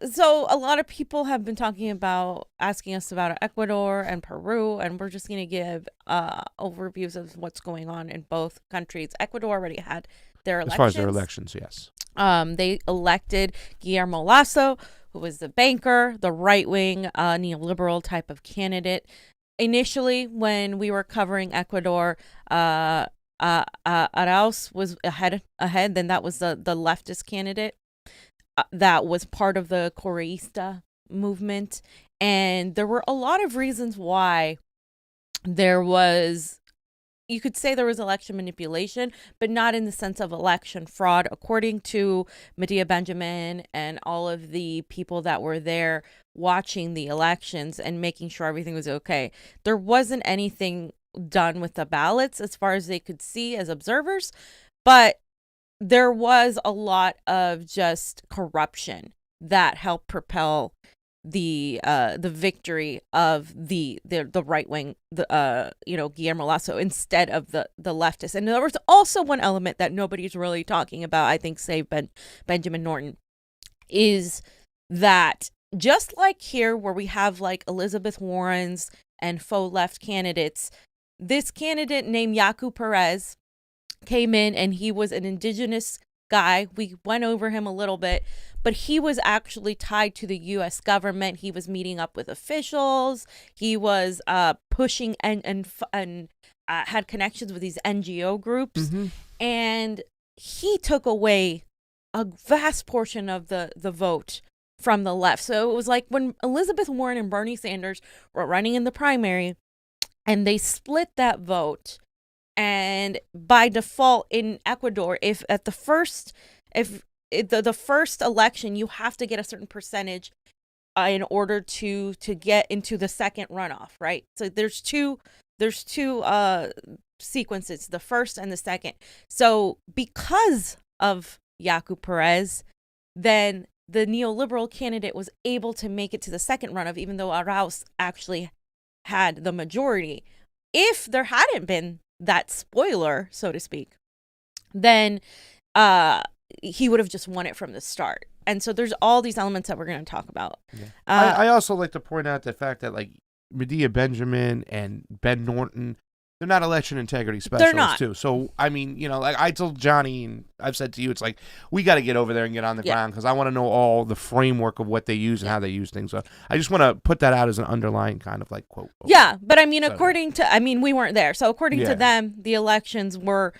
So a lot of people have been asking us about Ecuador and Peru, and we're just going to give overviews of what's going on in both countries. Ecuador already had their As far as their elections. elections, yes. They elected Guillermo Lasso, who was the banker, the right-wing neoliberal type of candidate. Initially, when we were covering Ecuador, Arauz was ahead. Then that was the leftist candidate that was part of the Correísta movement. And there were a lot of reasons why there was, you could say there was election manipulation, but not in the sense of election fraud. According to Medea Benjamin and all of the people that were there watching the elections and making sure everything was okay, there wasn't anything done with the ballots as far as they could see as observers, but there was a lot of just corruption that helped propel the victory of the right wing, Guillermo Lasso, instead of the leftists. And there was also one element that nobody's really talking about, I think, save Benjamin Norton, is that just like here where we have like Elizabeth Warren's and faux left candidates, this candidate named Yaku Perez came in, and he was an indigenous guy. We went over him a little bit, but he was actually tied to the U.S. government. He was meeting up with officials. He was pushing and had connections with these NGO groups, Mm-hmm. and he took away a vast portion of the vote from the left. So it was like when Elizabeth Warren and Bernie Sanders were running in the primary, and they split that vote. And by default in Ecuador, if the first election, you have to get a certain percentage in order to get into the second runoff, right? So there's two sequences, the first and the second. So because of Yaku Perez, then the neoliberal candidate was able to make it to the second runoff, even though Arauz actually had the majority. If there hadn't been that spoiler, so to speak, then he would have just won it from the start. And so there's all these elements that we're going to talk about. Yeah. I also like to point out the fact that like Medea Benjamin and Ben Norton, they're not election integrity specialists too. So, I mean, like I told Johnny, and I've said to you, it's like, we got to get over there and get on the ground, because I want to know all the framework of what they use and how they use things. So I just want to put that out as an underlying kind of like quote. Okay. Yeah, but I mean, we weren't there. So according to them, the elections were,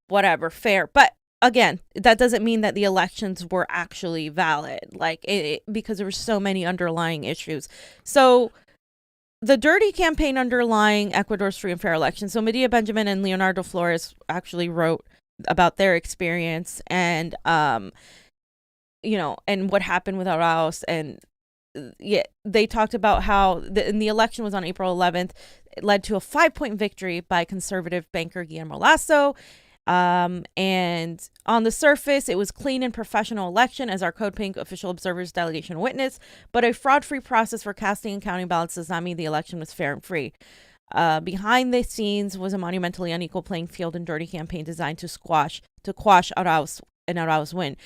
whatever, fair. But again, that doesn't mean that the elections were actually valid, like because there were so many underlying issues. So the dirty campaign underlying Ecuador's free and fair election. So Medea Benjamin and Leonardo Flores actually wrote about their experience and, and what happened with Arauz. And they talked about how the election was on April 11th. It led to a 5-point victory by conservative banker Guillermo Lasso. And on the surface, it was clean and professional election, as our Code Pink official observers delegation witnessed, but a fraud-free process for casting and counting ballots does not mean the election was fair and free. Behind the scenes was a monumentally unequal playing field and dirty campaign designed to quash Arauz and Arauz win.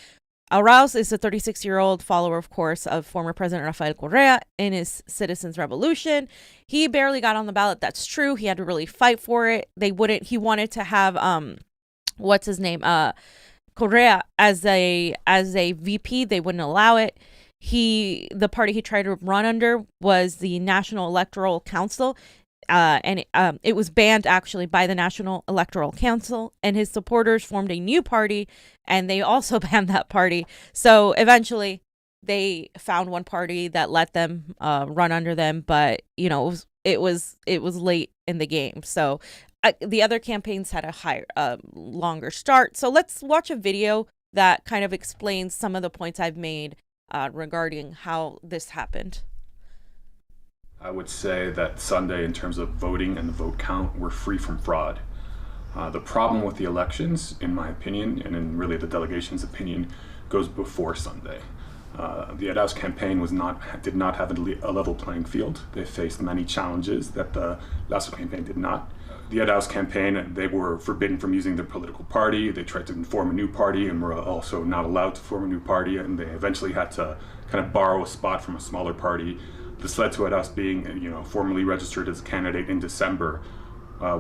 Arauz is a 36-year-old follower, of course, of former President Rafael Correa in his Citizens Revolution. He barely got on the ballot. That's true. He had to really fight for it. He wanted to have what's his name? Correa as a VP. They wouldn't allow it. The party he tried to run under was the National Electoral Council, and it was banned actually by the National Electoral Council, and his supporters formed a new party, and they also banned that party. So eventually they found one party that let them run under them, but it was late in the game. So the other campaigns had a longer start. So let's watch a video that kind of explains some of the points I've made regarding how this happened. I would say that Sunday, in terms of voting and the vote count, we're free from fraud. The problem with the elections, in my opinion, and in really the delegation's opinion, goes before Sunday. The Arauz campaign did not have a level playing field. They faced many challenges that the Lasso campaign did not. The Arauz campaign, they were forbidden from using their political party. They tried to form a new party and were also not allowed to form a new party, and they eventually had to kind of borrow a spot from a smaller party. This led to Arauz being, formally registered as a candidate in December,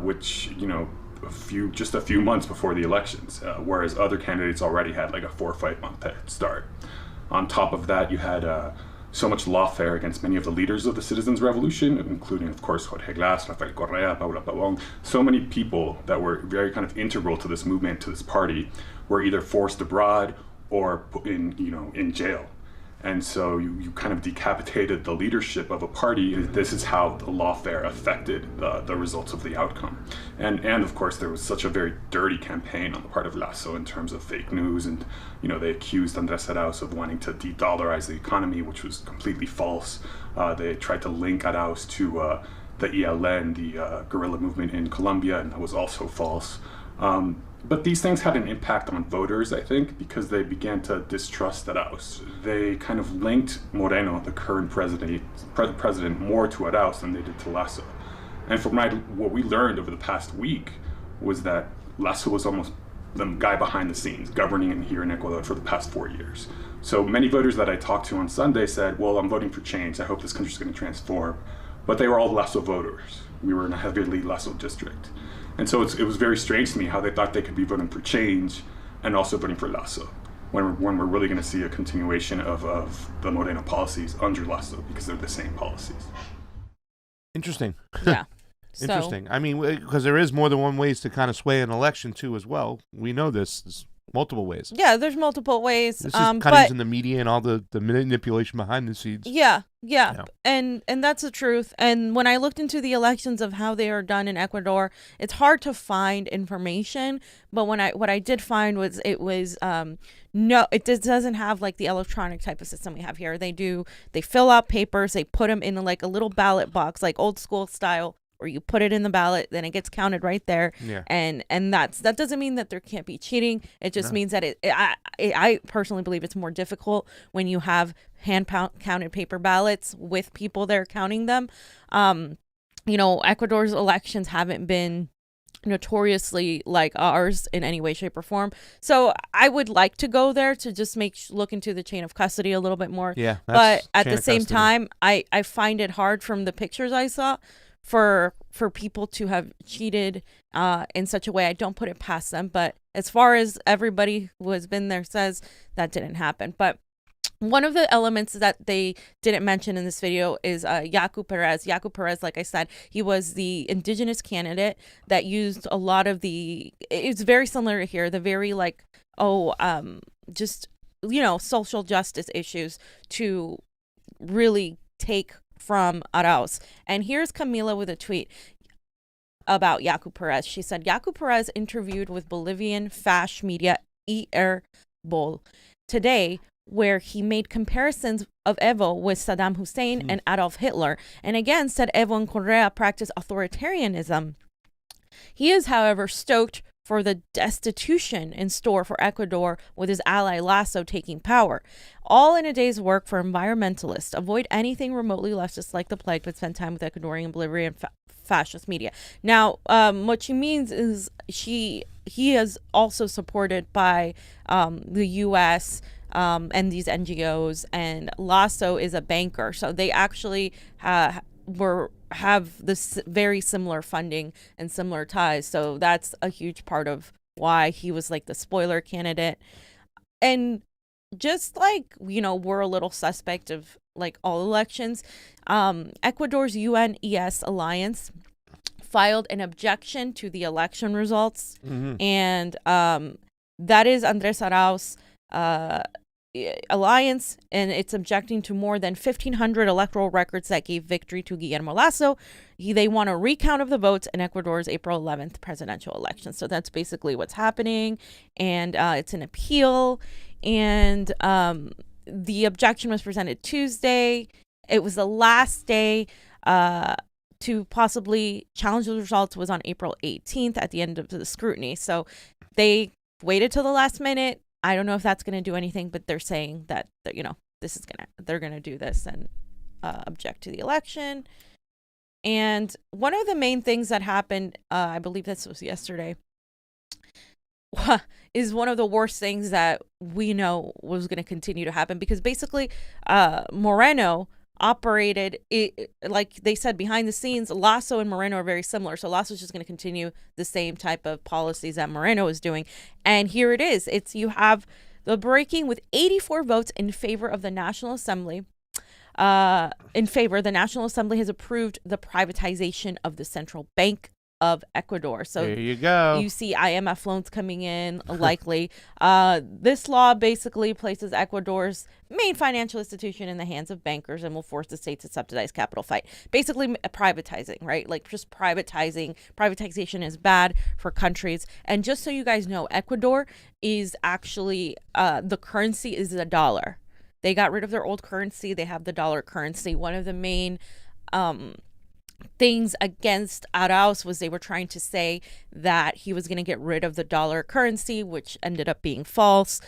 which, just a few months before the elections, whereas other candidates already had like a 4 or 5 month head start. On top of that, you had so much lawfare against many of the leaders of the Citizens' Revolution, including, of course, Jorge Glass, Rafael Correa, Paula Pabon. So many people that were very kind of integral to this movement, to this party, were either forced abroad or put in jail. And so you kind of decapitated the leadership of a party. This is how the lawfare affected the results of the outcome. And of course, there was such a very dirty campaign on the part of Lasso in terms of fake news. And, they accused Andrés Arauz of wanting to de-dollarize the economy, which was completely false. They tried to link Arauz to the ELN, the guerrilla movement in Colombia, and that was also false. But these things had an impact on voters, I think, because they began to distrust Arauz. They kind of linked Moreno, the current president, more to Arauz than they did to Lasso. And from what we learned over the past week was that Lasso was almost the guy behind the scenes, governing here in Ecuador for the past 4 years. So many voters that I talked to on Sunday said, well, I'm voting for change. I hope this country's going to transform. But they were all Lasso voters. We were in a heavily Lasso district. And so it was very strange to me how they thought they could be voting for change and also voting for Lasso, when we're really going to see a continuation of the Moreno policies under Lasso, because they're the same policies. Interesting. Yeah. Interesting. I mean, because there is more than one ways to kind of sway an election too as well. We know this. There's multiple ways. Yeah, there's multiple ways. This is cuttings in the media and all the manipulation behind the scenes. Yeah. And that's the truth. And when I looked into the elections of how they are done in Ecuador, it's hard to find information. But what I did find was no, it doesn't have like the electronic type of system we have here. They fill out papers, they put them in like a little ballot box, like old school style, or you put it in the ballot, then it gets counted right there. Yeah. And that doesn't mean that there can't be cheating. It just means that I personally believe it's more difficult when you have counted paper ballots with people there counting them. Ecuador's elections haven't been notoriously like ours in any way, shape, or form. So I would like to go there to just look into the chain of custody a little bit more. Yeah. But at the same time, I find it hard from the pictures I saw for people to have cheated in such a way. I don't put it past them, but as far as everybody who has been there says, that didn't happen. But one of the elements that they didn't mention in this video is Yaku Perez. Yaku Perez, like I said, he was the indigenous candidate that used a lot of it's very similar to here, the very social justice issues to really take from Arauz. And here's Camila with a tweet about Yaku Perez. She said, Yaku Perez interviewed with Bolivian fash media Bol today, where he made comparisons of Evo with Saddam Hussein and Adolf Hitler, and again said Evo and Correa practice authoritarianism. He is, however, stoked for the destitution in store for Ecuador with his ally Lasso taking power. All in a day's work for environmentalists. Avoid anything remotely leftist like the plague, but spend time with Ecuadorian and Bolivian fascist media. Now, what she means is he is also supported by the U.S., and these NGOs, and Lasso is a banker, so they actually have this very similar funding and similar ties. So that's a huge part of why he was like the spoiler candidate. And just like, we're a little suspect of like all elections, Ecuador's UNES alliance filed an objection to the election results, and that is Andrés Arauz alliance, and it's objecting to more than 1,500 electoral records that gave victory to Guillermo Lasso. They want a recount of the votes in Ecuador's April 11th presidential election. So that's basically what's happening, and it's an appeal, and the objection was presented Tuesday. It was the last day to possibly challenge the results was on April 18th at the end of the scrutiny. So they waited till the last minute. I don't know if that's going to do anything, but they're saying that they're gonna do this and object to the election. And one of the main things that happened, I believe this was yesterday, is one of the worst things that we know was going to continue to happen, because basically Moreno operated it, like they said, behind the scenes. Lasso and Moreno are very similar, so Lasso's just going to continue the same type of policies that Moreno is doing. And here it is. You have the breaking with 84 votes in favor of the National Assembly. The National Assembly has approved the privatization of the Central Bank of Ecuador. So there you go. You see IMF loans coming in, likely. This law basically places Ecuador's main financial institution in the hands of bankers and will force the state to subsidize capital flight. Basically privatizing, right? Like just privatizing. Privatization is bad for countries. And just so you guys know, Ecuador is actually, the currency is the dollar. They got rid of their old currency. They have the dollar currency. One of the main things against Arauz was they were trying to say that he was going to get rid of the dollar currency, which ended up being false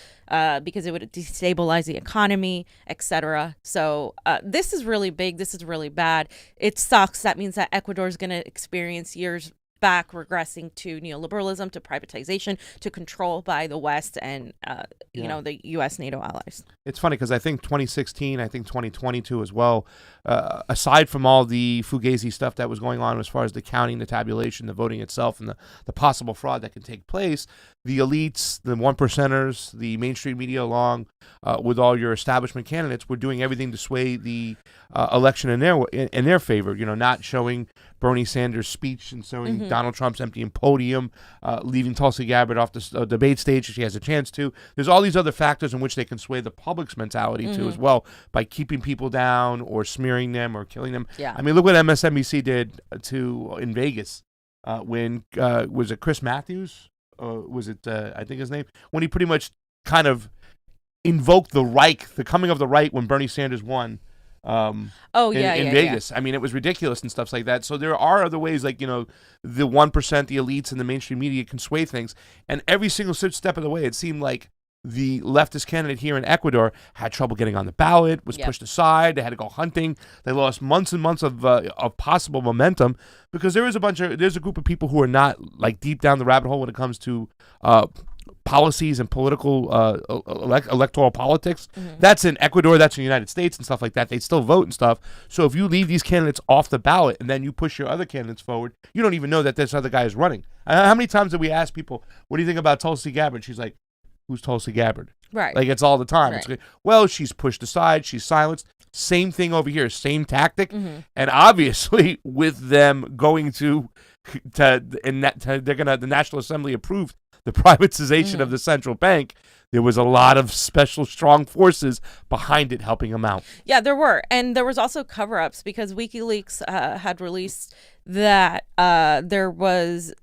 because it would destabilize the economy, etc. So this is really big. This is really bad. It sucks. That means that Ecuador is going to experience years back regressing to neoliberalism, to privatization, to control by the West and the U.S. NATO allies. It's funny because I think 2016, I think 2022 as well, aside from all the Fugazi stuff that was going on as far as the counting, the tabulation, the voting itself, and the possible fraud that can take place, the elites, the one percenters, the mainstream media, along with all your establishment candidates, were doing everything to sway the election in their favor. Not showing Bernie Sanders' speech and showing Donald Trump's empty podium, leaving Tulsi Gabbard off the debate stage if she has a chance to. There's all these other factors in which they can sway the public's mentality too as well, by keeping people down or smearing them or killing them. Yeah. I mean, look what MSNBC did in Vegas when was it Chris Matthews? Was it I think his name, when he pretty much kind of invoked the Reich, the coming of the right, when Bernie Sanders won. In Vegas. I mean, it was ridiculous and stuff like that. So there are other ways, like, the 1%, the elites, and the mainstream media can sway things. And every single step of the way, it seemed like the leftist candidate here in Ecuador had trouble getting on the ballot, was pushed aside. They had to go hunting. They lost months and months of possible momentum, because there's a group of people who are not like deep down the rabbit hole when it comes to policies and political electoral politics. That's in Ecuador, that's in the United States and stuff like that. They still vote and stuff. So if you leave these candidates off the ballot and then you push your other candidates forward, you don't even know that this other guy is running. How many times did we ask people, what do you think about Tulsi Gabbard? She's like, who's Tulsi Gabbard? Right. Like, it's all the time. Right. It's, well, she's pushed aside, she's silenced. Same thing over here, same tactic. And obviously with them going the National Assembly approved the privatization of the central bank, there was a lot of special strong forces behind it helping them out. Yeah, there were. And there was also cover-ups, because WikiLeaks had released that there was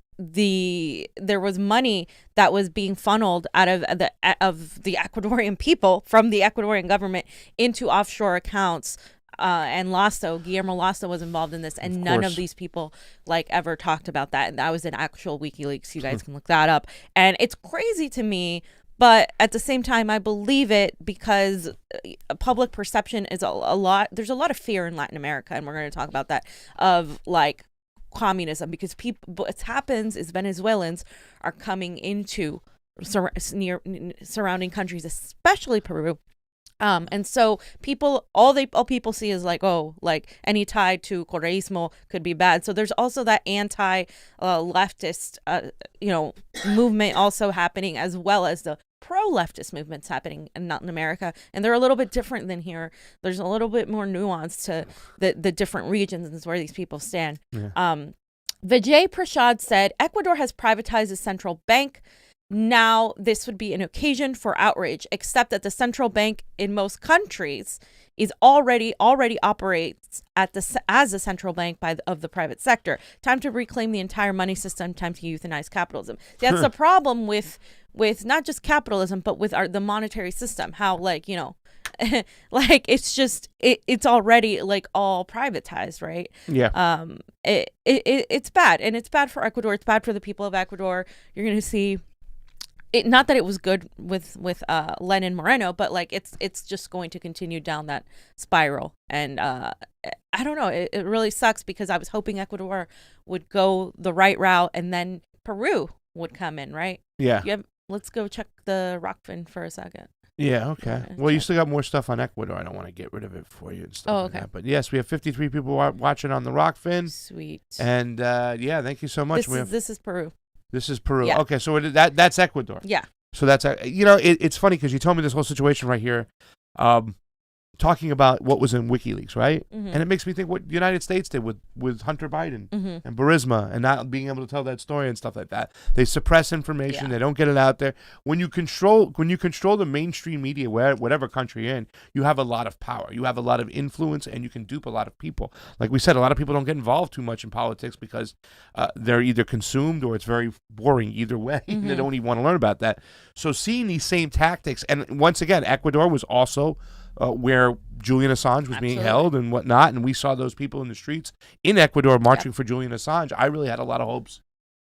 money that was being funneled out of the Ecuadorian people, from the Ecuadorian government, into offshore accounts. And Guillermo Lasso was involved in this, and none of these people ever talked about that. And that was an actual WikiLeaks. You guys can look that up. And it's crazy to me, but at the same time, I believe it, because public perception is a lot. There's a lot of fear in Latin America, and we're going to talk about that, of communism, because what happens is Venezuelans are coming into surrounding countries, especially Peru. And so all people see is any tie to Correísmo could be bad. So there's also that anti-leftist, movement also happening, as well as the pro-leftist movements happening in Latin America. And they're a little bit different than here. There's a little bit more nuance to the different regions and where these people stand. Yeah. Vijay Prashad said, Ecuador has privatized the central bank. Now, this would be an occasion for outrage, except that the central bank in most countries is already operates as a central bank of the private sector. Time to reclaim the entire money system. Time to euthanize capitalism. That's the problem with not just capitalism, but with the monetary system. How it's just it's already all privatized, right? Yeah. It's bad, and it's bad for Ecuador. It's bad for the people of Ecuador. You're going to see not that it was good with Lenin Moreno, but like it's just going to continue down that spiral. And I don't know, it really sucks because I was hoping Ecuador would go the right route and then Peru would come in, right? Yeah. Let's go check the Rokfin for a second. Yeah, okay. Well, you still got more stuff on Ecuador. I don't want to get rid of it for you and stuff like that. But yes, we have 53 people watching on the Rokfin. Sweet. And yeah, thank you so much. This is Peru. This is Peru. Yeah. Okay, so that's Ecuador. Yeah. So that's, it's funny because you told me this whole situation right here. Talking about what was in WikiLeaks, right? Mm-hmm. And it makes me think what the United States did with Hunter Biden and Burisma and not being able to tell that story and stuff like that. They suppress information. They don't get it out there. When you control the mainstream media, whatever country you're in, you have a lot of power. You have a lot of influence, and you can dupe a lot of people. Like we said, a lot of people don't get involved too much in politics because they're either consumed or it's very boring either way. Mm-hmm. They don't even want to learn about that. So seeing these same tactics, and once again, Ecuador was also where Julian Assange was being held and whatnot, and we saw those people in the streets in Ecuador marching for Julian Assange. I really had a lot of hopes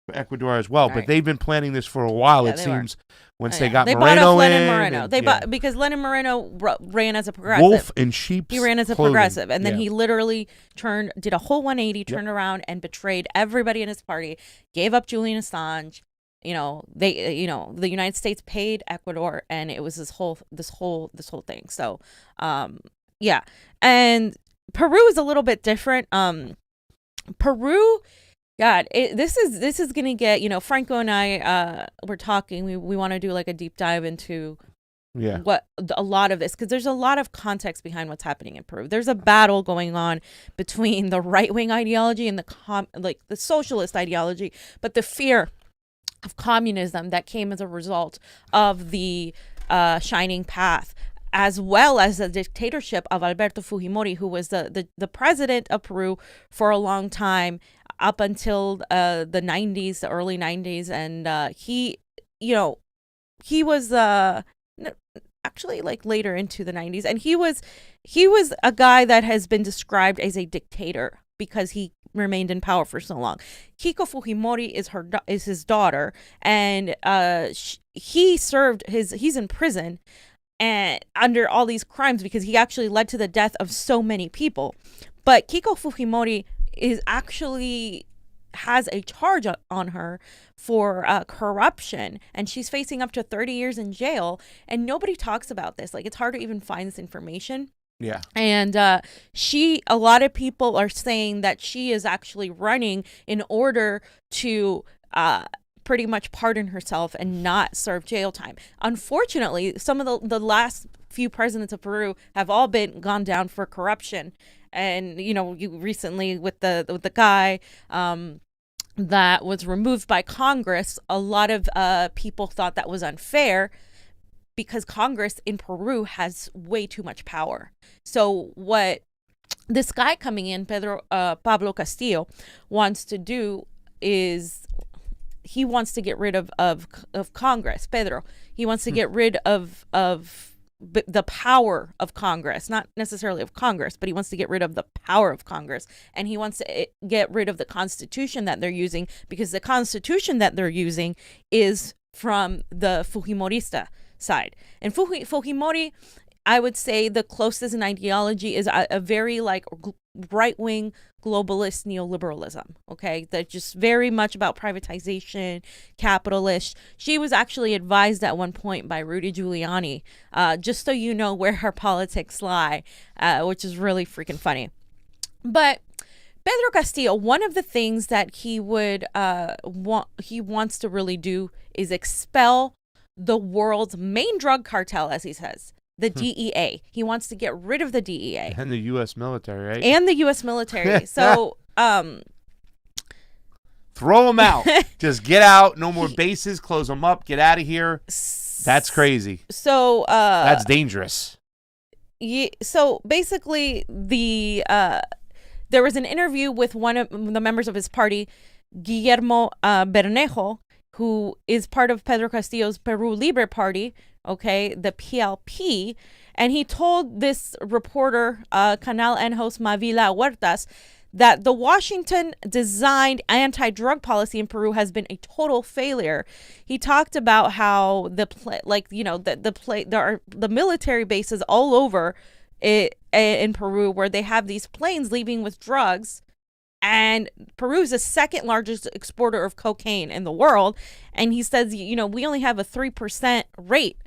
for Ecuador as well, but they've been planning this for a while, it seems, once they got Moreno in. They bought because Lenin Moreno ran as a progressive. Wolf in sheep's He ran as a progressive, and then he literally did a whole 180, turned around and betrayed everybody in his party, gave up Julian Assange. The United States paid Ecuador, and it was this whole thing. So, yeah. And Peru is a little bit different. Peru, God, this is gonna get, Franco and I were talking. We want to do like a deep dive into what a lot of this, because there's a lot of context behind what's happening in Peru. There's a battle going on between the right wing ideology and the socialist ideology, but the fear of communism that came as a result of the Shining Path, as well as the dictatorship of Alberto Fujimori, who was the president of Peru for a long time, up until the 90s, the early 90s. And he was actually like later into the 90s. And he was a guy that has been described as a dictator because he remained in power for so long. Keiko Fujimori is his daughter, and he's in prison and under all these crimes because he actually led to the death of so many people. But Keiko Fujimori has a charge on her for corruption, and she's facing up to 30 years in jail, and nobody talks about this. Like, it's hard to even find this information. Yeah. And a lot of people are saying that she is actually running in order to pretty much pardon herself and not serve jail time. Unfortunately, some of the last few presidents of Peru have all gone down for corruption. And, you recently with the guy that was removed by Congress, a lot of people thought that was unfair, because Congress in Peru has way too much power. So what this guy coming in, Pablo Castillo, wants to do is he wants to get rid of Congress. He wants to get rid of the power of Congress, not necessarily of Congress, but he wants to get rid of the power of Congress. And he wants to get rid of the Constitution that they're using, because the Constitution that they're using is from the Fujimorista side. And Fujimori, I would say the closest in ideology is a very like right-wing globalist neoliberalism, okay? That's just very much about privatization, capitalist. She was actually advised at one point by Rudy Giuliani, just so you know where her politics lie, which is really freaking funny. But Pedro Castillo, one of the things that he would he wants to really do is expel the world's main drug cartel, as he says, the DEA. He wants to get rid of the DEA. And the U.S. military, right? And the U.S. military. So, throw them out. Just get out. No more bases. Close them up. Get out of here. That's crazy. So, that's dangerous. So basically, there was an interview with one of the members of his party, Guillermo Bernejo, who is part of Pedro Castillo's Peru Libre Party, okay, the PLP, and he told this reporter, Canal N host Mavila Huertas, that the Washington-designed anti-drug policy in Peru has been a total failure. He talked about how the military bases all over in Peru where they have these planes leaving with drugs. And Peru is the second largest exporter of cocaine in the world. And he says, we only have a 3% rate.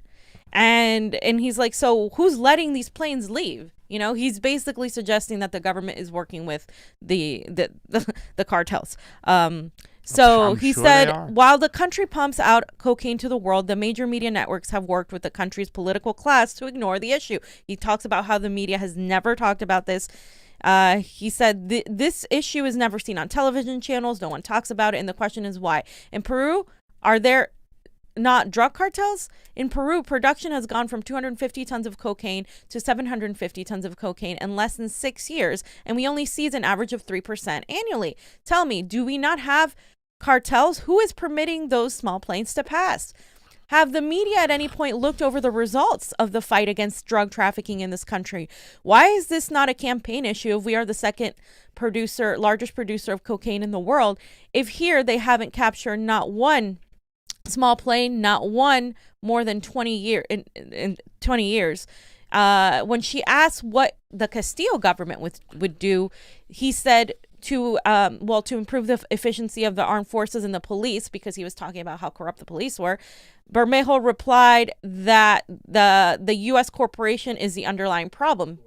And he's like, so who's letting these planes leave? He's basically suggesting that the government is working with the cartels. So he said, while the country pumps out cocaine to the world, the major media networks have worked with the country's political class to ignore the issue. He talks about how the media has never talked about this. He said this issue is never seen on television channels. No one talks about it. And the question is why. In Peru, are there not drug cartels? In Peru, production has gone from 250 tons of cocaine to 750 tons of cocaine in less than 6 years. And we only seize an average of 3% annually. Tell me, do we not have cartels? Who is permitting those small planes to pass? Have the media at any point looked over the results of the fight against drug trafficking in this country? Why is this not a campaign issue if we are the second largest producer of cocaine in the world? If here they haven't captured not one small plane, not one more than 20 years. When she asked what the Castillo government would do, he said to improve the efficiency of the armed forces and the police, because he was talking about how corrupt the police were. Bermejo replied that the U.S. corporation is the underlying problem.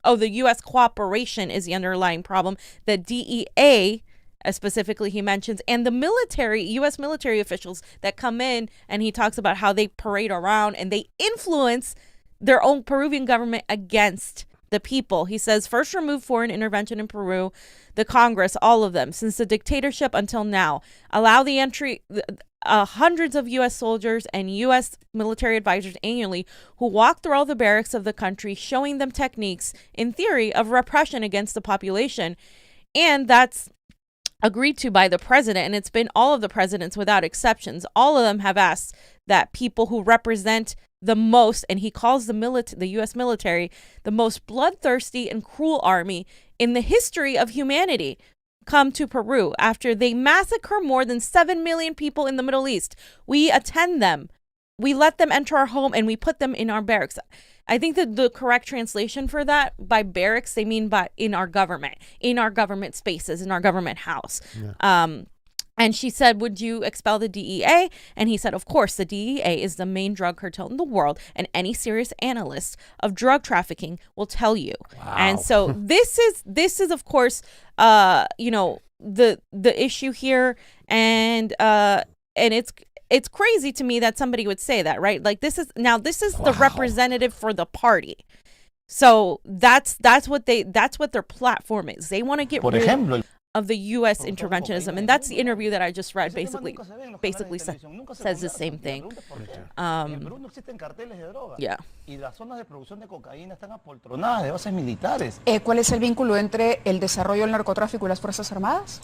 The U.S. cooperation is the underlying problem. The DEA, specifically he mentions, and the U.S. military officials that come in, and he talks about how they parade around and they influence their own Peruvian government against the people. He says, first remove foreign intervention in Peru, the Congress, all of them, since the dictatorship until now. Allow the entry hundreds of U.S. soldiers and U.S. military advisors annually who walk through all the barracks of the country, showing them techniques, in theory, of repression against the population. And that's agreed to by the president, and it's been all of the presidents without exceptions. All of them have asked that people who represent the most, and he calls the U.S. military the most bloodthirsty and cruel army in the history of humanity, come to Peru after they massacre more than 7 million people in the Middle East. We attend them. We let them enter our home and we put them in our barracks. I think that the correct translation for that, by barracks, they mean by in our government spaces, in our government house. Yeah. And she said, would you expel the DEA? And he said, of course, the DEA is the main drug cartel in the world, and any serious analyst of drug trafficking will tell you. Wow. And so this is of course, the issue here, and it's crazy to me that somebody would say that, right? Like this is the representative for the party. So that's what their platform is. They want to get rid of the U.S. interventionism, and that's the interview that I just read. Basically says the same thing. Yeah. ¿Cuál es el vínculo entre el desarrollo del narcotráfico y las Fuerzas Armadas?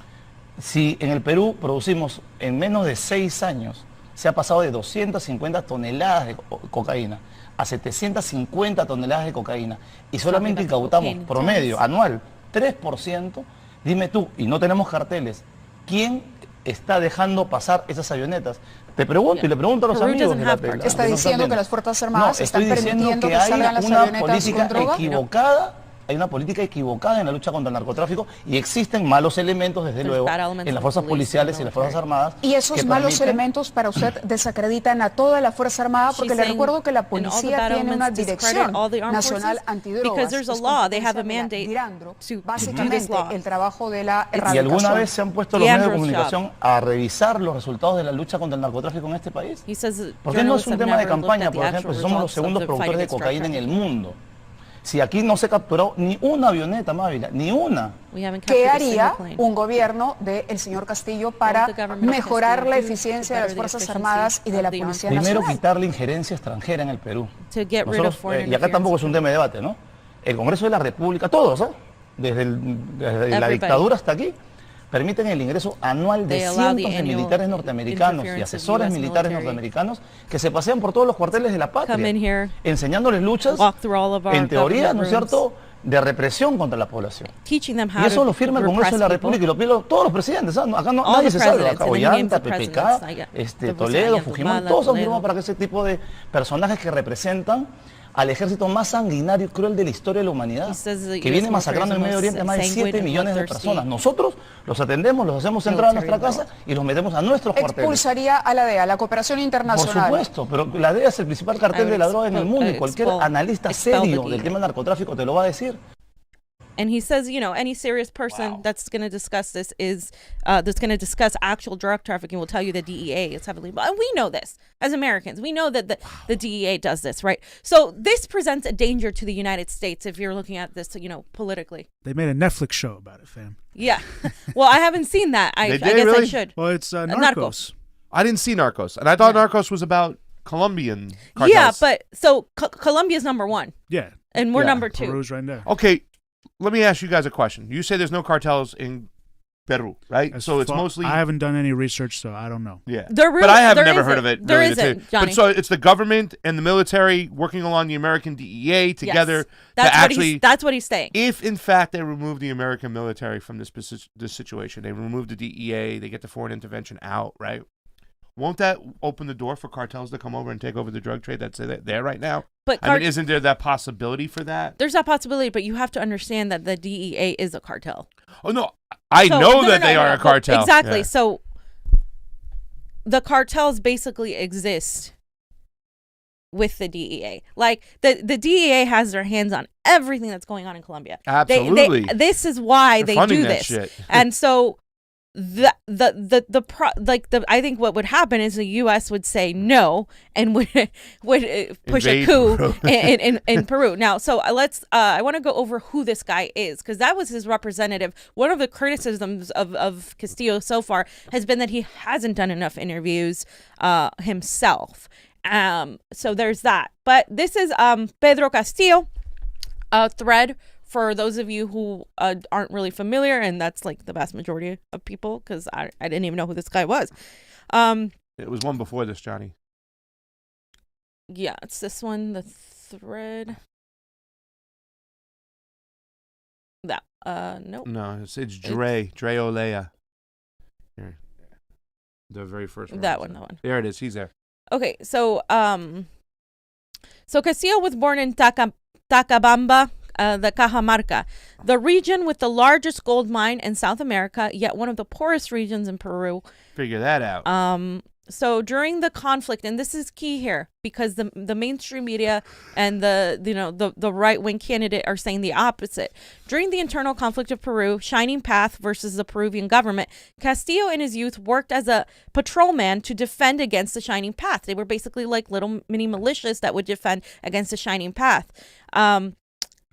Si en el Perú producimos en menos de 6 años, se ha pasado de 250 toneladas de cocaína a 750 toneladas de cocaína y solamente incautamos promedio anual 3%, dime tú, y no tenemos carteles, ¿quién está dejando pasar esas avionetas? Te pregunto y le pregunto a los amigos de la pelea. ¿Está diciendo que las Fuerzas Armadas están permitiendo que salgan las avionetas política con droga? equivocada? Hay una política equivocada en la lucha contra el narcotráfico y existen malos elementos, desde luego, en las fuerzas policiales y las fuerzas armadas. Y esos malos elementos para usted desacreditan a toda la Fuerza Armada, porque le recuerdo que la policía tiene una dirección nacional antidrogas. Básicamente el trabajo de la erradicación. ¿Y alguna vez se han puesto los medios de comunicación a revisar los resultados de la lucha contra el narcotráfico en este país? ¿Por qué no es un tema de campaña, por ejemplo, si somos los segundos productores de cocaína en el mundo? Si aquí no se capturó ni una avioneta, Mávila, ni una. ¿Qué haría un gobierno del señor Castillo para mejorar la eficiencia de las Fuerzas Armadas y de la Policía Nacional? Primero, quitar la injerencia extranjera en el Perú. Nosotros, y acá tampoco es un tema de debate, ¿no? El Congreso de la República, todos, desde la dictadura hasta aquí, permiten el ingreso anual de cientos de militares norteamericanos y asesores militares norteamericanos que se pasean por todos los cuarteles de la patria, enseñándoles luchas, en teoría, ¿no es cierto?, de represión contra la población. Teaching them how Y eso to lo firma el Congreso de la República y lo piden todos los presidentes. ¿Sabes? Acá no, nadie se salva. Acá Ollanta, PPK, Toledo, Fujimori, todos han firmado para que ese tipo de personajes que representan al ejército más sanguinario y cruel de la historia de la humanidad, que viene masacrando en Medio Oriente a más de 7 millones de personas. Nosotros los atendemos, los hacemos entrar a nuestra casa y los metemos a nuestros cuarteles. Expulsaría a la DEA, la cooperación internacional. Por supuesto, pero la DEA es el principal cartel de la droga en el mundo y cualquier analista serio del tema del narcotráfico te lo va a decir. And he says, you know, any serious person that's going to discuss this that's going to discuss actual drug trafficking will tell you the DEA is heavily involved. And we know this as Americans. We know that the DEA does this, right? So this presents a danger to the United States if you're looking at this, you know, politically. They made a Netflix show about it, fam. Yeah. Well, I haven't seen that. I guess really? I should. Well, it's Narcos. I didn't see Narcos. And I thought Narcos was about Colombian cartels. Yeah, but so Colombia's number 1. Yeah. And we're number 2. Peru's right there. Okay. Let me ask you guys a question. You say there's no cartels in Peru, right? So it's mostly... I haven't done any research, so I don't know. Yeah. Really, but I have never heard of it. There really, isn't, Johnny. But so it's the government and the military working along the American DEA together to actually... That's what he's saying. If, in fact, they remove the American military from this situation, they remove the DEA, they get the foreign intervention out, right? Won't that open the door for cartels to come over and take over the drug trade that's there right now? But I mean, isn't there that possibility for that? There's that possibility, but you have to understand that the DEA is a cartel. Oh, no. I know that they are a cartel. Exactly. Yeah. So the cartels basically exist with the DEA. Like the DEA has their hands on everything that's going on in Colombia. Absolutely. This is why they do this. Shit. And so I think what would happen is the U.S. would say no and would push Invade a coup Peru. in Peru. Now, so I want to go over who this guy is, because that was his representative. One of the criticisms of Castillo so far has been that he hasn't done enough interviews himself. So there's that. But this is Pedro Castillo, a thread. For those of you who aren't really familiar, and that's like the vast majority of people, because I didn't even know who this guy was. It was one before this, Johnny. Yeah, it's this one, the thread. That, nope. No, it's Dre Olea. Here. The very first one. That one. There it is. He's there. Okay, so Castillo was born in Tacabamba, the Cajamarca, the region with the largest gold mine in South America, yet one of the poorest regions in Peru. Figure that out. So during the conflict, and this is key here, because the mainstream media and the right wing candidate are saying the opposite. During the internal conflict of Peru, Shining Path versus the Peruvian government, Castillo in his youth worked as a patrolman to defend against the Shining Path. They were basically like little mini militias that would defend against the Shining Path.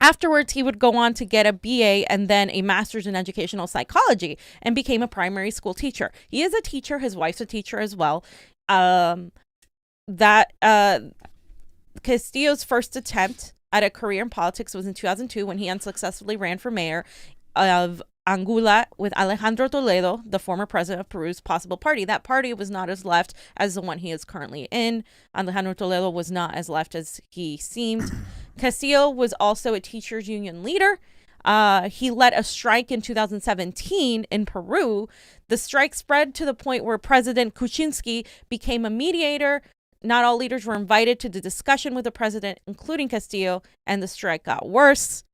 Afterwards, he would go on to get a BA and then a master's in educational psychology and became a primary school teacher. He is a teacher. His wife's a teacher as well. Castillo's first attempt at a career in politics was in 2002 when he unsuccessfully ran for mayor of Anguilla with Alejandro Toledo, the former president of Peru's possible party. That party was not as left as the one he is currently in. Alejandro Toledo was not as left as he seemed. Castillo was also a teachers union leader. He led a strike in 2017 in Peru. The strike spread to the point where President Kuczynski became a mediator. Not all leaders were invited to the discussion with the president, including Castillo, and the strike got worse.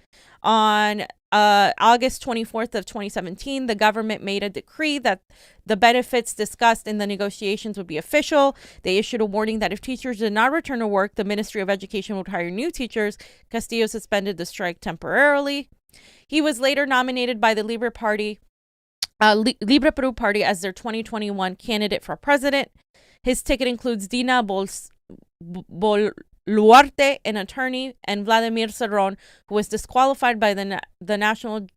On August 24th of 2017, the government made a decree that the benefits discussed in the negotiations would be official. They issued a warning that if teachers did not return to work, the Ministry of Education would hire new teachers. Castillo suspended the strike temporarily. He was later nominated by the Libre Peru Party as their 2021 candidate for president. His ticket includes Dina Boluarte, an attorney, and Vladimir Cerrón, who was disqualified by the National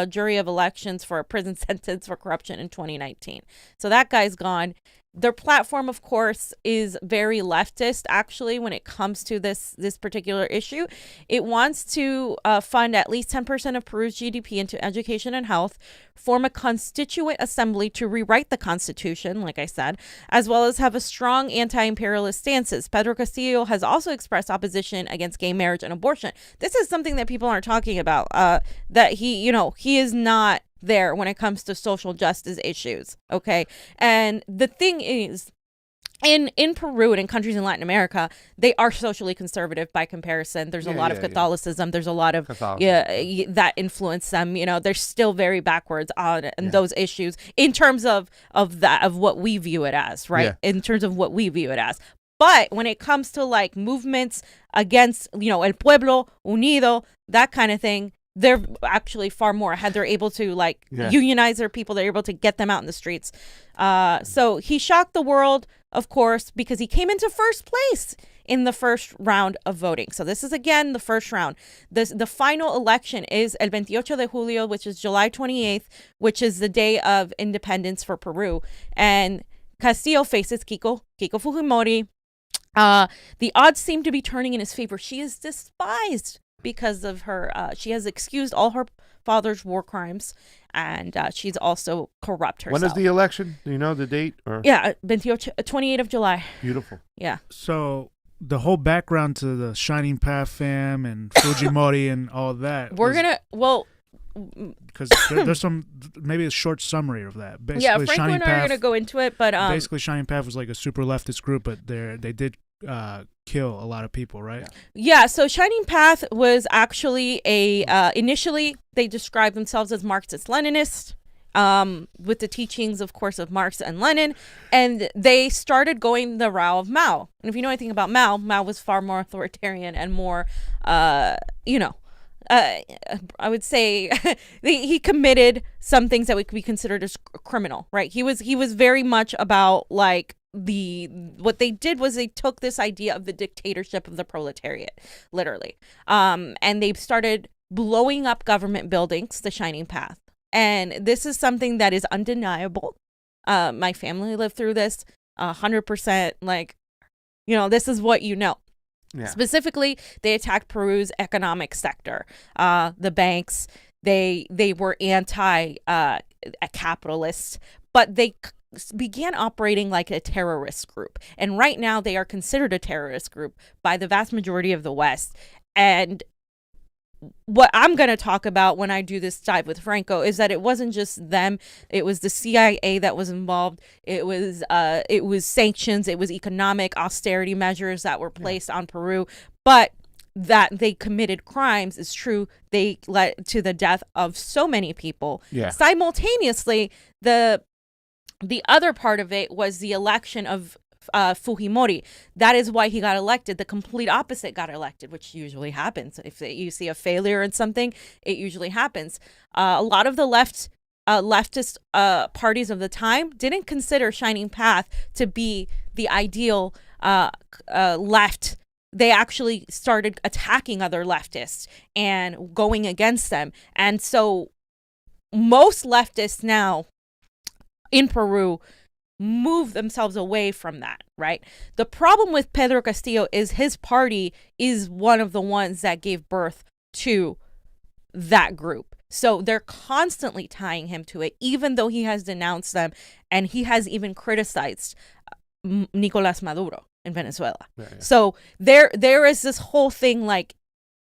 Jury of Elections for a prison sentence for corruption in 2019. So that guy's gone. Their platform, of course, is very leftist, actually, when it comes to this particular issue. It wants to fund at least 10% of Peru's GDP into education and health, form a constituent assembly to rewrite the constitution, like I said, as well as have a strong anti-imperialist stances. Pedro Castillo has also expressed opposition against gay marriage and abortion. This is something that people aren't talking about, that he is not there when it comes to social justice issues. Okay. And the thing is, in Peru and in countries in Latin America, they are socially conservative by comparison. There's a lot of Catholicism. There's a lot of that influence them. They're still very backwards on those issues in terms of what we view it as, right? Yeah. In terms of what we view it as. But when it comes to like movements against, El Pueblo Unido, that kind of thing, they're actually far more ahead. They're able to unionize their people. They're able to get them out in the streets. So he shocked the world, of course, because he came into first place in the first round of voting. So this is, again, the first round. The final election is El 28 de Julio, which is July 28th, which is the day of independence for Peru. And Castillo faces Keiko Fujimori. The odds seem to be turning in his favor. She is despised because of her, she has excused all her father's war crimes, and she's also corrupt herself. When is the election? Do you know the date? Or? Yeah, 28th of July. Beautiful. Yeah. So the whole background to the Shining Path fam and Fujimori and all that. Because there's some, maybe a short summary of that. Basically, Franco and I are going to go into it, but basically Shining Path was like a super leftist group, but they did kill a lot of people, right? Yeah, so Shining Path was actually initially they described themselves as Marxist-Leninist, with the teachings, of course, of Marx and Lenin, and they started going the route of Mao. And if you know anything about Mao was far more authoritarian and more, I would say he committed some things that would be considered as criminal, right? He was very much about like what they did was they took this idea of the dictatorship of the proletariat, literally, and they started blowing up government buildings, the Shining Path. And this is something that is undeniable. My family lived through this 100%. Like, this is what you know. Yeah. Specifically, they attacked Peru's economic sector, the banks. They were anti-capitalist, but they began operating like a terrorist group. And right now, they are considered a terrorist group by the vast majority of the West. And what I'm going to talk about when I do this dive with Franco is that it wasn't just them. It was the CIA that was involved. It was sanctions. It was economic austerity measures that were placed on Peru. But that they committed crimes is true. They led to the death of so many people. Yeah. Simultaneously, the other part of it was the election of Fujimori. That is why he got elected. The complete opposite got elected, which usually happens. If you see a failure in something, it usually happens. A lot of the leftist parties of the time didn't consider Shining Path to be the ideal left. They actually started attacking other leftists and going against them. And so most leftists now in Peru move themselves away from that, right? The problem with Pedro Castillo is his party is one of the ones that gave birth to that group. So they're constantly tying him to it, even though he has denounced them, and he has even criticized Nicolás Maduro in Venezuela. Yeah. So there is this whole thing, like,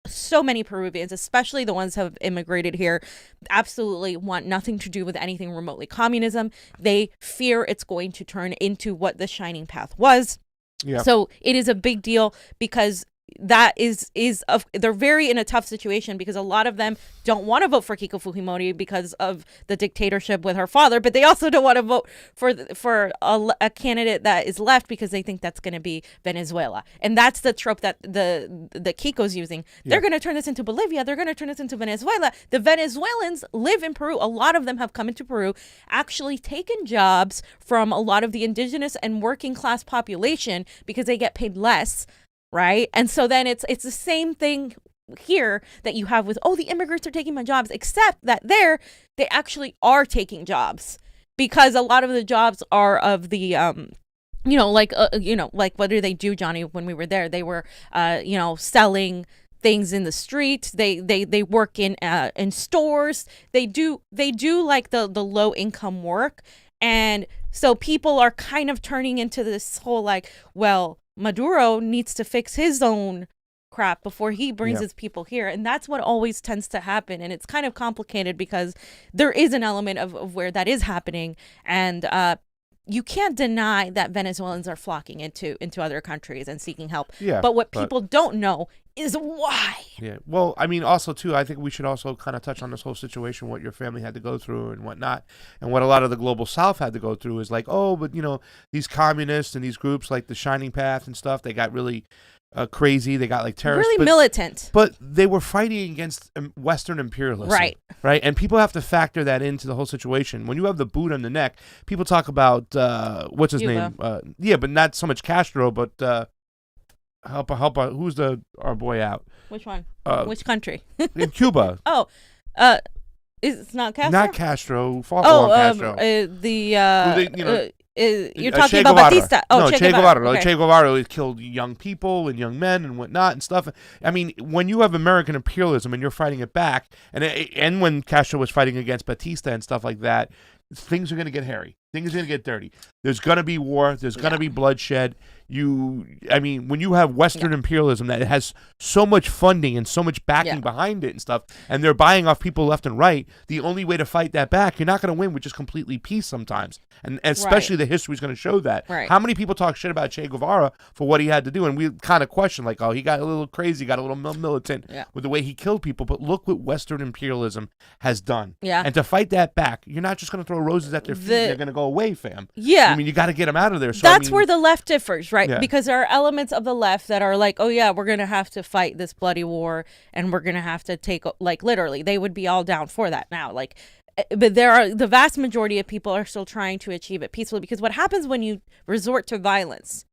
so many Peruvians, especially the ones who have immigrated here, absolutely want nothing to do with anything remotely communism. They fear it's going to turn into what the Shining Path was. Yeah. So it is a big deal because that they're very in a tough situation because a lot of them don't want to vote for Keiko Fujimori because of the dictatorship with her father, but they also don't want to vote for a candidate that is left because they think that's going to be Venezuela. And that's the trope that the Keiko's using. Yeah. They're going to turn this into Bolivia. They're going to turn this into Venezuela. The Venezuelans live in Peru. A lot of them have come into Peru, actually taken jobs from a lot of the indigenous and working class population because they get paid less. Right. And so then it's the same thing here that you have with, the immigrants are taking my jobs, except that they actually are taking jobs. because a lot of the jobs are of the like what do they do, Johnny? When we were there, they were selling things in the street. They work in stores. They do like the low income work, and so people are kind of turning into this whole like, well, Maduro needs to fix his own crap before he brings his people here, and that's what always tends to happen. And it's kind of complicated because there is an element of where that is happening, and you can't deny that Venezuelans are flocking into other countries and seeking help. Yeah, but what people don't know is why. Yeah. Well, I mean, also, too, I think we should also kind of touch on this whole situation, what your family had to go through and whatnot. And what a lot of the global South had to go through is like, oh, but, these communists and these groups like the Shining Path and stuff, they got really crazy. They got like terrorists. Really militant. But they were fighting against Western imperialism. Right. Right. And people have to factor that into the whole situation. When you have the boot on the neck, people talk about, what's his name? But not so much Castro, but help who's our boy out? Which one? Which country? In Cuba. Oh, it's not Castro. Not Castro. Castro. You're talking about Batista. Oh, no, Che Guevara. Okay. Che Guevara killed young people and young men and whatnot and stuff. I mean, when you have American imperialism and you're fighting it back, and when Castro was fighting against Batista and stuff like that, things are going to get hairy. Things are going to get dirty. There's going to be war. There's going to be bloodshed. When you have Western imperialism that has so much funding and so much backing behind it and stuff, and they're buying off people left and right, the only way to fight that back, you're not going to win with just completely peace sometimes. And especially the history is going to show that. Right. How many people talk shit about Che Guevara for what he had to do? And we kind of question, like, oh, he got a little crazy, got a little militant with the way he killed people. But look what Western imperialism has done. Yeah. And to fight that back, you're not just going to throw roses at their feet and they're going to go away, fam. Yeah. I mean, you got to get them out of there. So, that's where the left differs, right? Yeah. Because there are elements of the left that are like, oh yeah, we're going to have to fight this bloody war and we're going to have to take, like, literally, they would be all down for that now. Like, but the vast majority of people are still trying to achieve it peacefully, because what happens when you resort to violence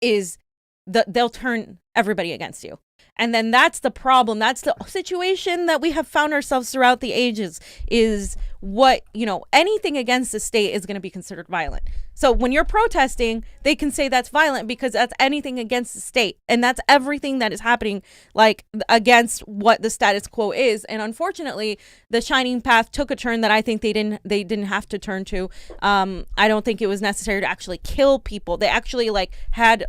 is they'll turn everybody against you. And then that's the problem. That's the situation that we have found ourselves throughout the ages, is what, anything against the state is going to be considered violent. So when you're protesting, they can say that's violent because that's anything against the state. And that's everything that is happening, like, against what the status quo is. And unfortunately, the Shining Path took a turn that I think they didn't have to turn to. I don't think it was necessary to actually kill people. They actually, like, had,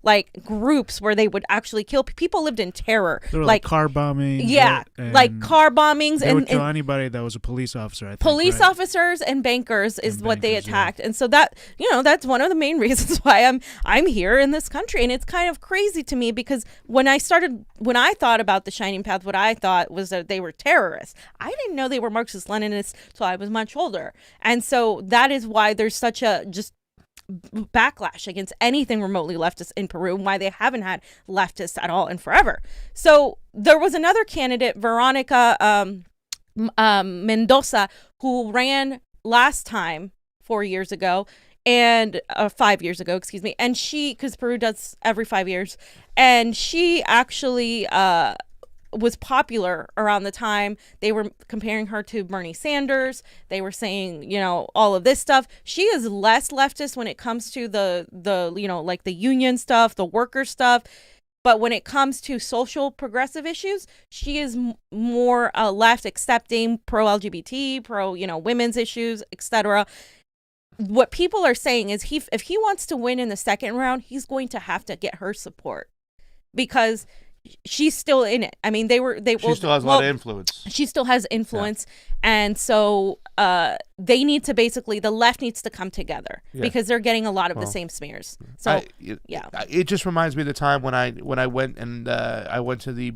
like, groups where they would actually kill people. People lived in terror. There were like car bombings. Yeah, like car bombings. They would kill anybody that was a police officer, I think. Police officers and bankers is what they attacked. Yeah. And so that, that's one of the main reasons why I'm here in this country. And it's kind of crazy to me, because when I thought about the Shining Path, what I thought was that they were terrorists. I didn't know they were Marxist-Leninists till I was much older. And so that is why there's such a just backlash against anything remotely leftist in Peru, and why they haven't had leftists at all in forever. So there was another candidate, Veronica Mendoza, who ran last time 4 years ago, and 5 years ago, excuse me. And she, because Peru does every 5 years, and she actually was popular around the time they were comparing her to Bernie Sanders. They were saying, all of this stuff. She is less leftist when it comes to the like the union stuff, the worker stuff. But when it comes to social progressive issues, she is more left, accepting, pro-LGBT, pro, women's issues, etc. What people are saying is if he wants to win in the second round, he's going to have to get her support, because she's still in it. I mean, she still has a lot of influence. She still has influence. Yeah. And so they need to the left needs to come together, because they're getting a lot of the same smears. So it just reminds me of the time when I went and I went to the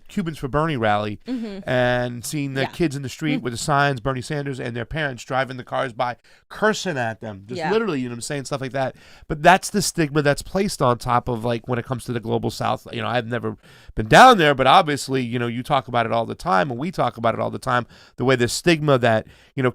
Cubans for Bernie rally, and seeing the kids in the street with the signs, Bernie Sanders, and their parents driving the cars by, cursing at them, just literally, saying stuff like that. But that's the stigma that's placed on top of, like, when it comes to the global South. I've never been down there, but obviously, you talk about it all the time, and we talk about it all the time, the way the stigma that,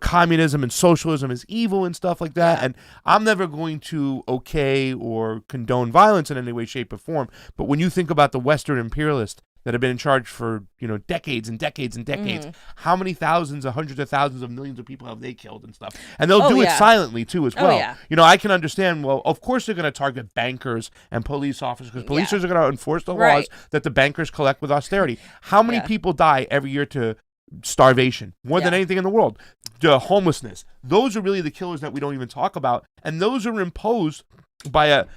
communism and socialism is evil and stuff like that. And I'm never going to okay or condone violence in any way, shape, or form. But when you think about the Western imperialist that have been in charge for, decades and decades and decades. How many thousands, hundreds of thousands of millions of people have they killed and stuff? And they'll do it silently too as well. I can understand, well, of course they're going to target bankers and police officers because police are going to enforce the laws that the bankers collect with austerity. How many people die every year to starvation, more than anything in the world? The homelessness. Those are really the killers that we don't even talk about. And those are imposed by a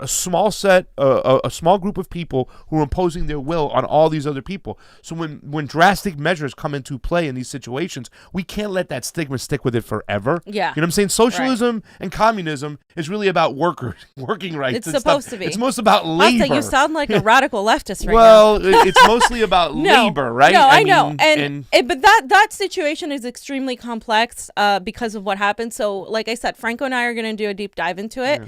small set, a small group of people who are imposing their will on all these other people. So when drastic measures come into play in these situations, we can't let that stigma stick with it forever. Yeah. You know what I'm saying? Socialism and communism is really about working rights. It's supposed to be. It's most about labor. Also, you sound like a radical leftist right now. Well, it's mostly about labor, right? No, I know. But that situation is extremely complex because of what happened. So, like I said, Franco and I are going to do a deep dive into it.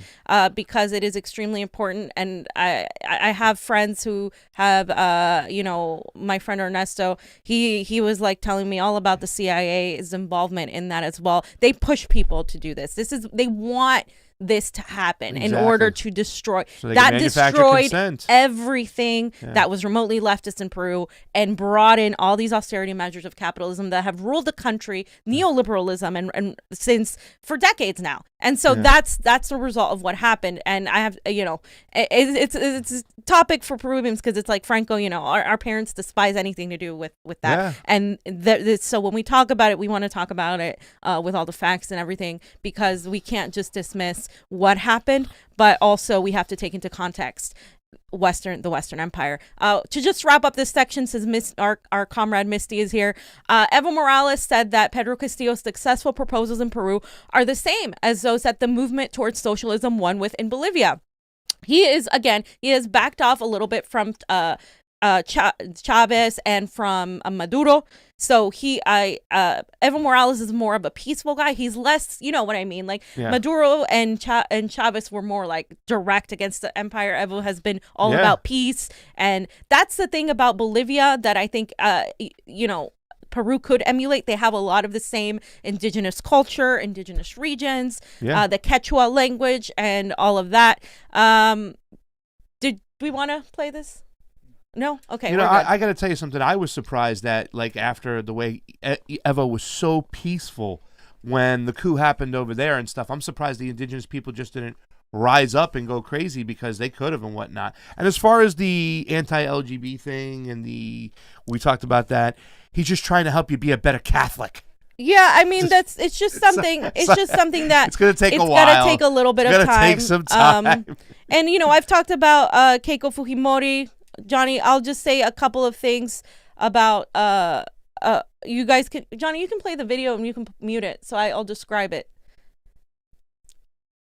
Because it is extremely important, and I have friends who have my friend Ernesto, he was like telling me all about the CIA's involvement in that as well. They push people to do this. They want this to happen in order to destroy. So that destroyed everything that was remotely leftist in Peru and brought in all these austerity measures of capitalism that have ruled the country, neoliberalism, and since for decades now. And so that's the result of what happened. And I have, it's a topic for Peruvians because it's like Franco, our parents despise anything to do with that. Yeah. And so when we talk about it, we want to talk about it with all the facts and everything, because we can't just dismiss what happened, but also we have to take into context the Western Empire. To just wrap up this section, since our comrade Misty is here, Evo Morales said that Pedro Castillo's successful proposals in Peru are the same as those that the movement towards socialism won with in Bolivia. He has backed off a little bit from Chavez and from Maduro. So Evo Morales is more of a peaceful guy. He's less, you know what I mean? Like Maduro and Chavez were more like direct against the empire. Evo has been all about peace. And that's the thing about Bolivia that I think, Peru could emulate. They have a lot of the same indigenous culture, indigenous regions, the Quechua language and all of that. Did we want to play this? No? Okay. I got to tell you something. I was surprised that, like, after the way Evo was so peaceful when the coup happened over there and stuff, I'm surprised the indigenous people just didn't rise up and go crazy, because they could have and whatnot. And as far as the anti-LGBT thing and we talked about that, he's just trying to help you be a better Catholic. Yeah, I mean, it's just something that it's going to take a while. It's got to take a little bit of time. Take some time. And I've talked about Keiko Fujimori. Johnny, I'll just say a couple of things about you guys can, Johnny, you can play the video and you can mute it, so I'll describe it.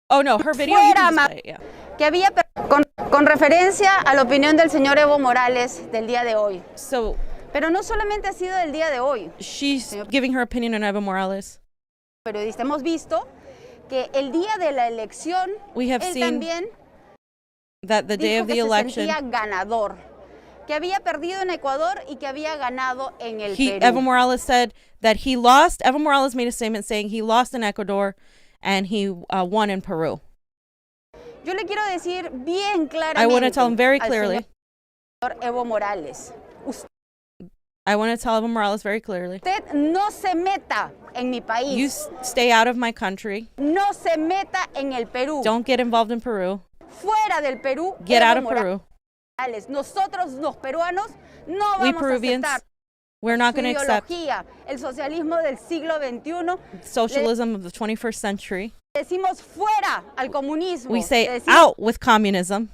Oh no, her video you can play, que había con referencia a la opinión del señor Evo Morales del día de hoy. So, pero no solamente ha sido del día de hoy. She's giving her opinion on Evo Morales. Periodista, hemos visto que el día de la elección él también that the day of the election, se sentía ganador, que había perdido en Ecuador y que había ganado en el Perú. Evo Morales said that he lost. Evo Morales made a statement saying he lost in Ecuador and he won in Peru. Yo le quiero decir bien claramente. I want to tell him very clearly. Evo Morales. I want to tell Evo Morales very clearly. Usted no se meta en mi país. You stay out of my country. No se meta en el Perú. Don't get involved in Peru. Fuera del Perú. Get out of Peru. Nosotros los peruanos no vamos Peruvians, a aceptar. We're not going to accept el socialismo del siglo XXI. Socialism of the 21st century. Decimos fuera al comunismo. We say out with communism.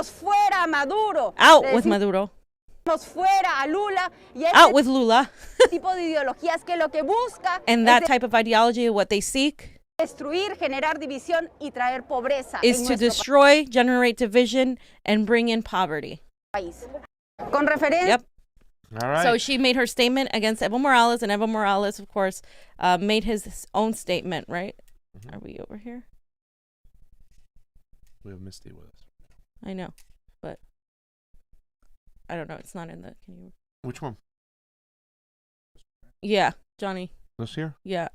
Fuera Maduro. Out with Maduro. Fuera a Lula. Y out with Lula. tipo de ideologías que lo que busca and that type of ideology, what they seek, destruir, generar división y traer pobreza. Is to destroy, generate division, and bring in poverty. País. Con referencia. Yep. All right. So she made her statement against Evo Morales, and Evo Morales, of course, made his own statement, right? Mm-hmm. Are we over here? We have Misty with us. I know, but I don't know. It's not in the. Can you? Which one? Yeah, Johnny. This here? Yeah.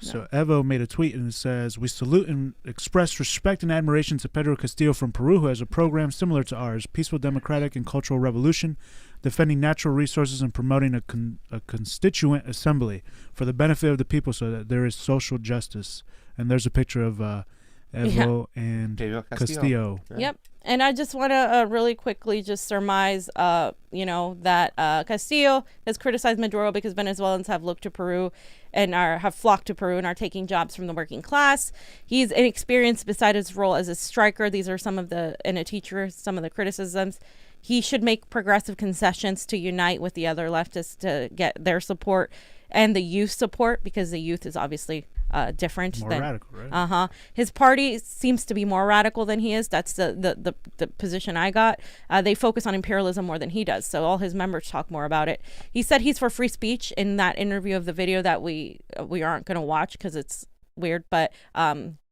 So Evo made a tweet and it says, "We salute and express respect and admiration to Pedro Castillo from Peru, who has a program similar to ours, peaceful, democratic, and cultural revolution, defending natural resources and promoting a constituent assembly for the benefit of the people so that there is social justice." And there's a picture of Evo and Castillo. Yep. And I just want to really quickly just surmise, that Castillo has criticized Maduro because Venezuelans have looked to Peru and have flocked to Peru and are taking jobs from the working class. He's inexperienced beside his role as a striker. These are some of the criticisms. He should make progressive concessions to unite with the other leftists to get their support and the youth support, because the youth is obviously different. More radical, right? His party seems to be more radical than he is. That's the position I got. They focus on imperialism more than he does, so all his members talk more about it. He said he's for free speech in that interview of the video that we aren't going to watch because it's weird, but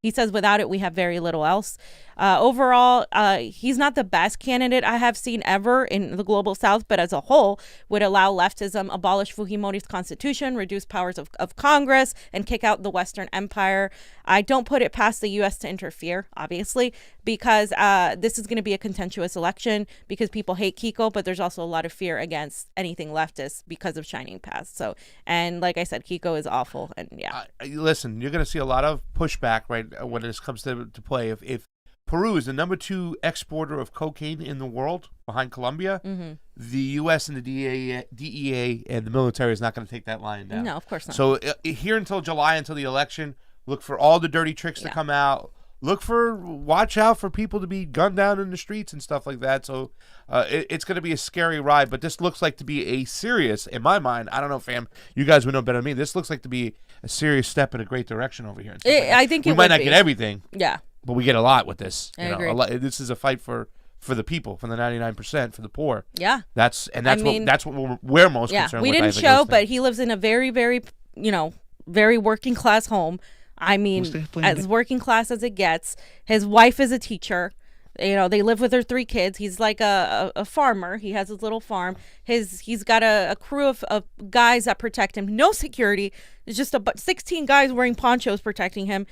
he says without it we have very little else. Overall, he's not the best candidate I have seen ever in the global south, but as a whole would allow leftism, abolish Fujimori's constitution, reduce powers of Congress, and kick out the Western Empire. I don't put it past the U.S. to interfere, obviously, because this is going to be a contentious election because people hate Kiko, but there's also a lot of fear against anything leftist because of Shining Path. So, and like I said, Kiko is awful, and yeah. Listen, you're going to see a lot of pushback, right, when this comes to play. If Peru is the number 2 exporter of cocaine in the world behind Colombia, the U.S. and the DEA and the military is not going to take that lion down. No, of course not. So here until July, until the election, look for all the dirty tricks to come out. Watch out for people to be gunned down in the streets and stuff like that. So it's going to be a scary ride, but this looks like to be a serious, in my mind, I don't know, fam, you guys would know better than me, this looks like to be a serious step in a great direction over here. I think we might not get everything. Yeah. But we get a lot with this. I agree. This is a fight for the people, for the 99%, for the poor. Yeah. That's what we're most concerned with. We didn't show, but he lives in a very, very, very working class home. I mean, as working class as it gets. His wife is a teacher. They live with their 3 kids. He's like a farmer. He has his little farm. He's got a crew of guys that protect him. No security. It's just 16 guys wearing ponchos protecting him.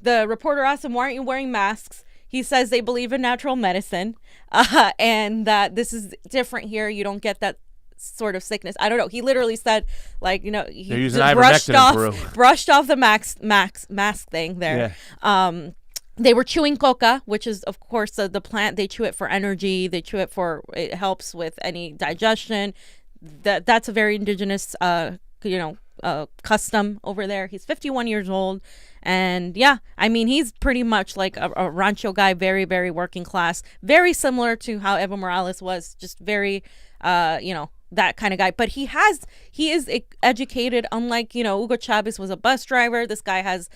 The reporter asked him, "Why aren't you wearing masks?" He says they believe in natural medicine, and that this is different here. You don't get that sort of sickness. I don't know. He literally said, he just brushed off the mask thing there. Yeah. They were chewing coca, which is, of course, the plant. They chew it for energy. They chew it it helps with any digestion. That's a very indigenous, custom over there. He's 51 years old. And yeah, I mean, he's pretty much like a rancho guy, very, very working class, very similar to how Evo Morales was, just very, that kind of guy. But he is educated, unlike, Hugo Chavez was a bus driver. This guy has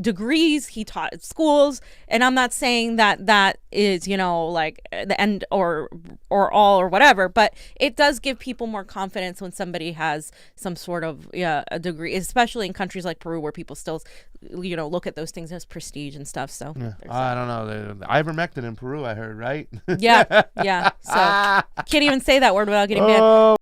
degrees. He taught at schools, and I'm not saying that is like the end or all or whatever, but it does give people more confidence when somebody has some sort of a degree, especially in countries like Peru where people still look at those things as prestige and stuff. So I don't know, the ivermectin in Peru, I heard, right? yeah so can't even say that word without getting banned.